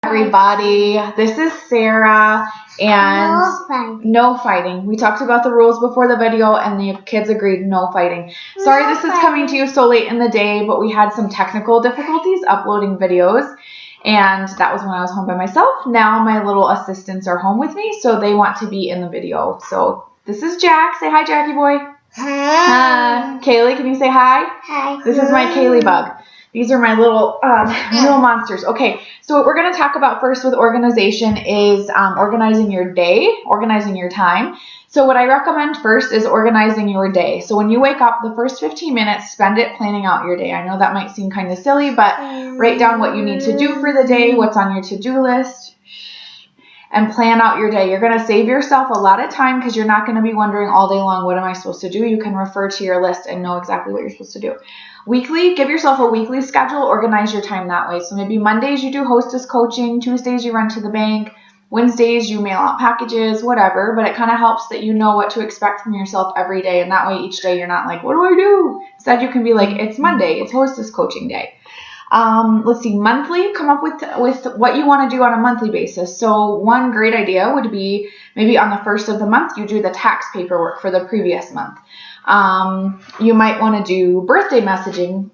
Everybody, this is Sarah, and no fighting. We talked about the rules before the video, and the kids agreed no fighting. Sorry this is coming to you so late in the day, but we had some technical difficulties uploading videos, and that was when I was home by myself. Now my little assistants are home with me, so they want to be in the video. So this is Jack. Say hi, Jackie boy. Hi. Kaylee, can you say hi? Hi. This is my Kaylee bug. These are my little real monsters. Okay, so what we're going to talk about first with organization is organizing your day, organizing your time. So what I recommend first is organizing your day. So when you wake up, the first 15 minutes, spend it planning out your day. I know that might seem kind of silly, but write down what you need to do for the day, what's on your to-do list, and plan out your day. You're going to save yourself a lot of time because you're not going to be wondering all day long, what am I supposed to do? You can refer to your list and know exactly what you're supposed to do. Weekly, give yourself a weekly schedule, organize your time that way. So maybe Mondays you do hostess coaching, Tuesdays you run to the bank, Wednesdays you mail out packages, whatever, but it kind of helps that you know what to expect from yourself every day, and that way each day you're not like, what do I do? Instead you can be like, it's Monday, it's hostess coaching day. Let's see, monthly, come up with what you want to do on a monthly basis. So one great idea would be maybe on the first of the month, you do the tax paperwork for the previous month. You might want to do birthday messaging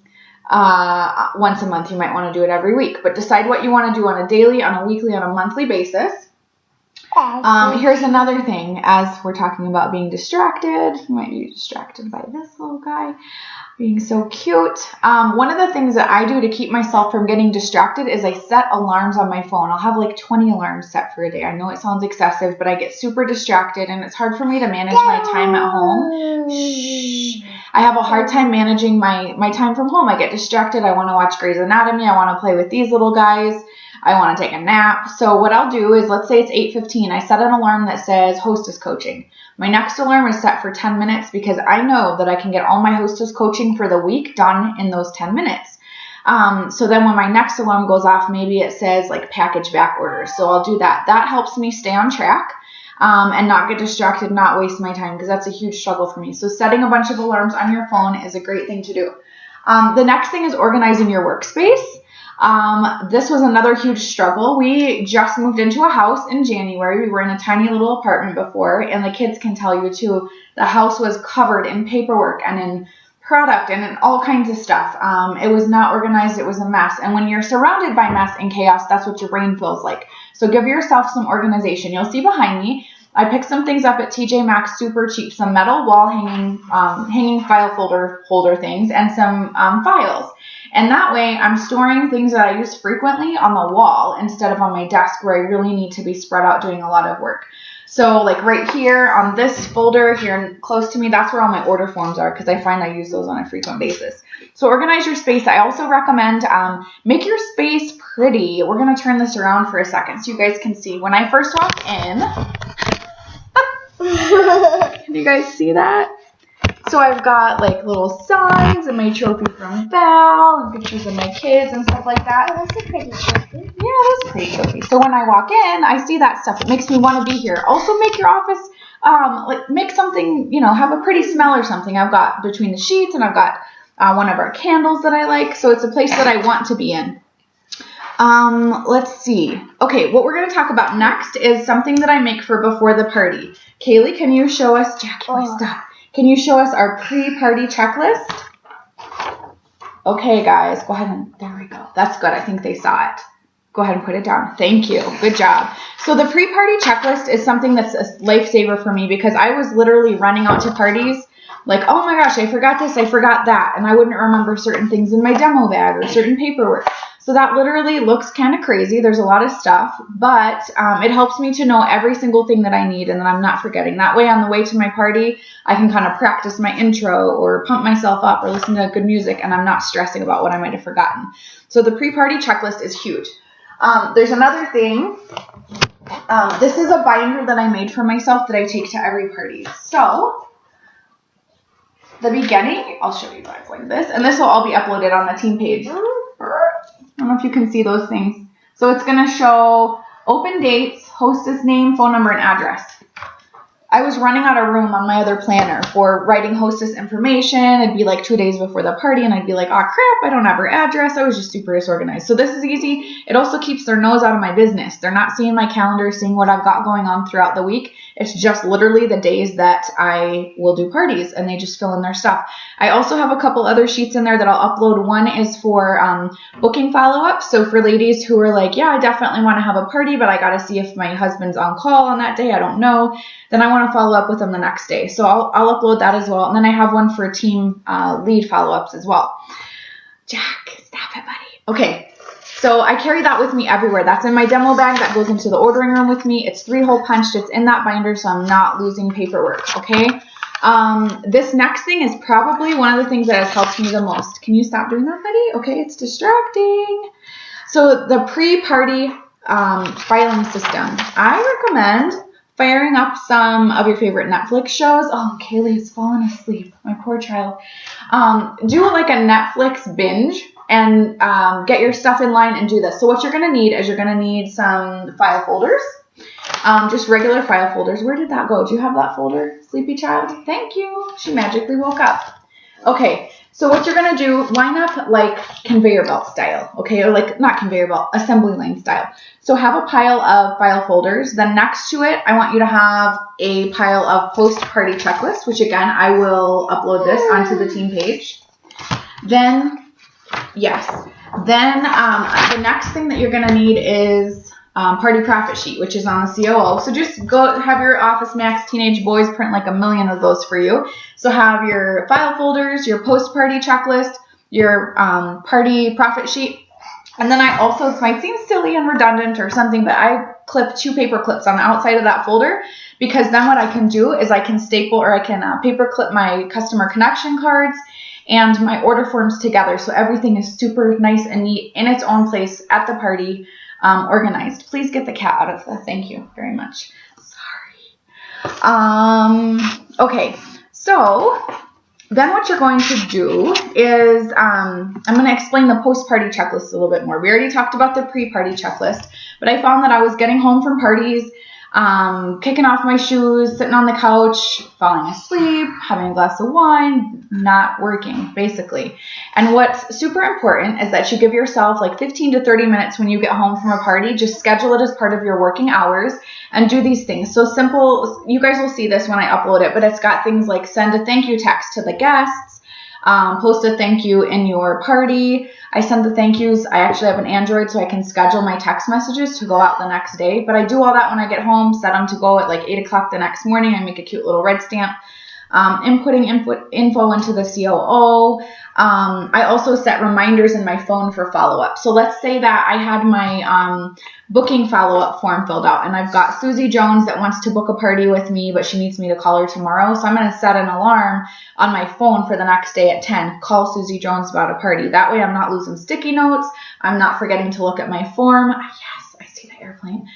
once a month. You might want to do it every week, but decide what you want to do on a daily, on a weekly, on a monthly basis. Here's another thing, as we're talking about being distracted. You might be distracted by this little guy being so cute. One of the things that I do to keep myself from getting distracted is I set alarms on my phone. I'll have like 20 alarms set for a day. I know it sounds excessive, but I get super distracted, and it's hard for me to manage my time at home. Shh. I have a hard time managing my time from home. I get distracted. I want to watch Grey's Anatomy. I want to play with these little guys. I want to take a nap. So what I'll do is, let's say it's 8:15. I set an alarm that says hostess coaching. My next alarm is set for 10 minutes because I know that I can get all my hostess coaching for the week done in those 10 minutes. So then when my next alarm goes off, maybe it says like package back orders. So I'll do that. That helps me stay on track and not get distracted, not waste my time, because that's a huge struggle for me. So setting a bunch of alarms on your phone is a great thing to do. The next thing is organizing your workspace. This was another huge struggle. We just moved into a house in January. We were in a tiny little apartment before, and the kids can tell you too, the house was covered in paperwork and in product and in all kinds of stuff. It was not organized. It was a mess. And when you're surrounded by mess and chaos, that's what your brain feels like. So give yourself some organization. You'll see behind me, I picked some things up at TJ Maxx super cheap, some metal wall hanging file holder things, and some files. And that way I'm storing things that I use frequently on the wall instead of on my desk where I really need to be spread out doing a lot of work. So like right here on this folder here close to me, that's where all my order forms are because I find I use those on a frequent basis. So organize your space. I also recommend make your space pretty. We're going to turn this around for a second so you guys can see. When I first walked in, can you guys see that? So I've got like little signs and my trophy from Val and pictures of my kids and stuff like that. Oh, that's a pretty trophy. Yeah, that's a pretty trophy. So when I walk in, I see that stuff. It makes me want to be here. Also make your office, like make something, have a pretty smell or something. I've got between the sheets and I've got one of our candles that I like. So it's a place that I want to be in. Let's see. Okay, what we're going to talk about next is something that I make for before the party. Kaylee, can you show us, Jackie, stop. Can you show us our pre-party checklist? Okay, guys, go ahead and, there we go. That's good. I think they saw it. Go ahead and put it down. Thank you. Good job. So the pre-party checklist is something that's a lifesaver for me because I was literally running out to parties like, oh my gosh, I forgot this, I forgot that, and I wouldn't remember certain things in my demo bag or certain paperwork. So that literally looks kind of crazy. There's a lot of stuff, but it helps me to know every single thing that I need and that I'm not forgetting. That way on the way to my party, I can kind of practice my intro or pump myself up or listen to good music, and I'm not stressing about what I might have forgotten. So the pre-party checklist is huge. There's another thing. This is a binder that I made for myself that I take to every party. So the beginning, I'll show you guys like this, and this will all be uploaded on the team page. I don't know if you can see those things. So it's going to show open dates, hostess name, phone number, and address. I was running out of room on my other planner for writing hostess information. It'd be like 2 days before the party, and I'd be like, oh crap, I don't have her address. I was just super disorganized. So this is easy. It also keeps their nose out of my business. They're not seeing my calendar, seeing what I've got going on throughout the week. It's just literally the days that I will do parties, and they just fill in their stuff. I also have a couple other sheets in there that I'll upload. One is for booking follow-ups. So for ladies who are like, yeah, I definitely want to have a party, but I got to see if my husband's on call on that day. I don't know. Then I want to follow up with them the next day. So I'll upload that as well. And then I have one for team lead follow-ups as well. Jack, stop it, buddy. Okay, so I carry that with me everywhere. That's in my demo bag that goes into the ordering room with me. It's 3-hole punched. It's in that binder, so I'm not losing paperwork, okay? This next thing is probably one of the things that has helped me the most. Can you stop doing that, buddy? Okay, it's distracting. So the pre-party filing system. I recommend firing up some of your favorite Netflix shows. Oh, Kaylee's fallen asleep. My poor child. Do like a Netflix binge and get your stuff in line and do this. So what you're going to need is you're going to need some file folders. Just regular file folders. Where did that go? Do you have that folder, sleepy child? Thank you. She magically woke up. Okay, so what you're going to do, line up like conveyor belt style, okay? Or like, not conveyor belt, assembly line style. So have a pile of file folders. Then next to it, I want you to have a pile of post-party checklists, which again, I will upload this onto the team page. Then, yes. Then the next thing that you're going to need is party profit sheet, which is on the COO. So just go have your Office Max teenage boys print like 1,000,000 of those for you. So have your file folders, your post-party checklist, your party profit sheet. And then I also, this might seem silly and redundant or something, but I clip 2 paper clips on the outside of that folder, because then what I can do is I can staple or I can paper clip my customer connection cards and my order forms together. So everything is super nice and neat in its own place at the party. Organized. Please get the cat out of the, thank you very much. Sorry. Okay, so then what you're going to do is, I'm going to explain the post-party checklist a little bit more. We already talked about the pre-party checklist, but I found that I was getting home from parties, kicking off my shoes, sitting on the couch, falling asleep, having a glass of wine, not working, basically. And what's super important is that you give yourself like 15 to 30 minutes when you get home from a party. Just schedule it as part of your working hours and do these things. So simple, you guys will see this when I upload it, but it's got things like send a thank you text to the guests, post a thank you in your party. I send the thank yous. I actually have an Android, so I can schedule my text messages to go out the next day. But I do all that when I get home, set them to go at like 8 o'clock the next morning. I make a cute little red stamp. Inputting info into the COO. I also set reminders in my phone for follow-up. So let's say that I had my booking follow-up form filled out, and I've got Susie Jones that wants to book a party with me, but she needs me to call her tomorrow. So I'm going to set an alarm on my phone for the next day at 10. Call Susie Jones about a party. That way I'm not losing sticky notes. I'm not forgetting to look at my form. Yes, I see the airplane.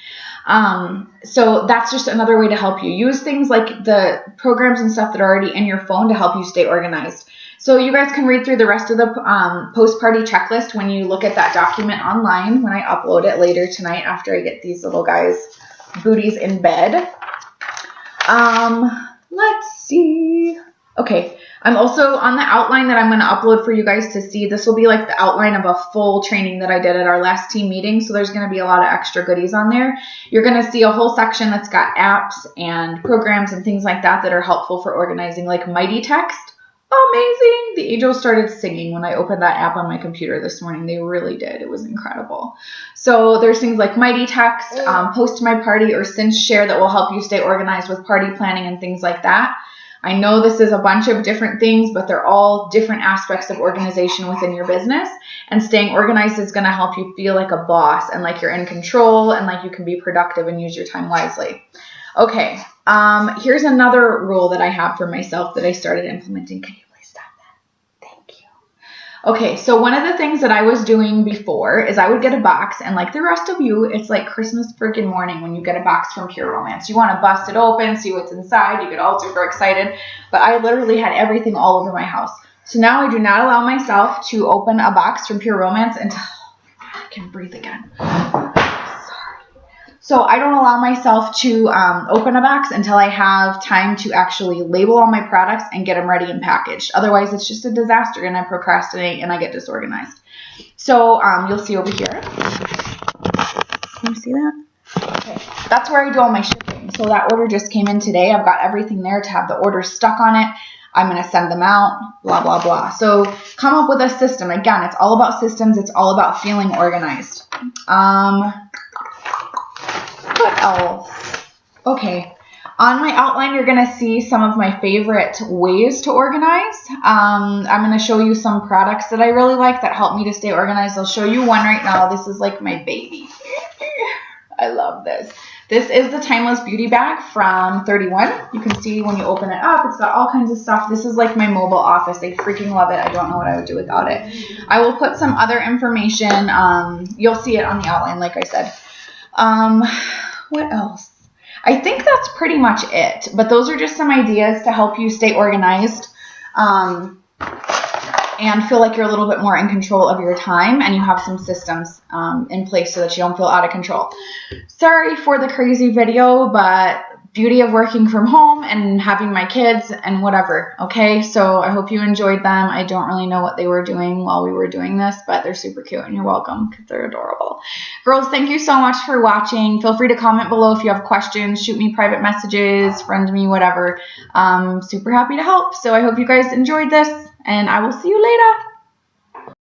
So that's just another way to help you. Use things like the programs and stuff that are already in your phone to help you stay organized. So you guys can read through the rest of the post-party checklist when you look at that document online when I upload it later tonight after I get these little guys' booties in bed. Let's see. Okay, I'm also on the outline that I'm going to upload for you guys to see. This will be like the outline of a full training that I did at our last team meeting. So there's going to be a lot of extra goodies on there. You're going to see a whole section that's got apps and programs and things like that that are helpful for organizing, like Mighty Text. Amazing. The angels started singing when I opened that app on my computer this morning. They really did. It was incredible. So there's things like Mighty Text, Post My Party, or Since Share that will help you stay organized with party planning and things like that. I know this is a bunch of different things, but they're all different aspects of organization within your business. And staying organized is going to help you feel like a boss and like you're in control and like you can be productive and use your time wisely. Okay, here's another rule that I have for myself that I started implementing. Can you please stop that? Thank you. Okay, so one of the things that I was doing before is I would get a box, and like the rest of you, it's like Christmas freaking morning when you get a box from Pure Romance. You want to bust it open, see what's inside, you get all super excited, but I literally had everything all over my house. So now I do not allow myself to open a box from Pure Romance until I can breathe again. So I don't allow myself to open a box until I have time to actually label all my products and get them ready and packaged. Otherwise, it's just a disaster and I procrastinate and I get disorganized. So you'll see over here. Can you see that? Okay. That's where I do all my shipping. So that order just came in today. I've got everything there to have the order stuck on it. I'm going to send them out, blah, blah, blah. So come up with a system. Again, it's all about systems. It's all about feeling organized. What else? Okay. On my outline, you're going to see some of my favorite ways to organize. I'm going to show you some products that I really like that help me to stay organized. I'll show you one right now. This is like my baby. I love this. This is the Timeless Beauty Bag from 31. You can see when you open it up, it's got all kinds of stuff. This is like my mobile office. I freaking love it. I don't know what I would do without it. I will put some other information. You'll see it on the outline, like I said. What else? I think that's pretty much it. But those are just some ideas to help you stay organized. And feel like you're a little bit more in control of your time and you have some systems in place so that you don't feel out of control. Sorry for the crazy video, but beauty of working from home and having my kids and whatever, okay? So I hope you enjoyed them. I don't really know what they were doing while we were doing this, but they're super cute and you're welcome because they're adorable. Girls, thank you so much for watching. Feel free to comment below if you have questions. Shoot me private messages, friend me, whatever. Super happy to help. So I hope you guys enjoyed this. And I will see you later.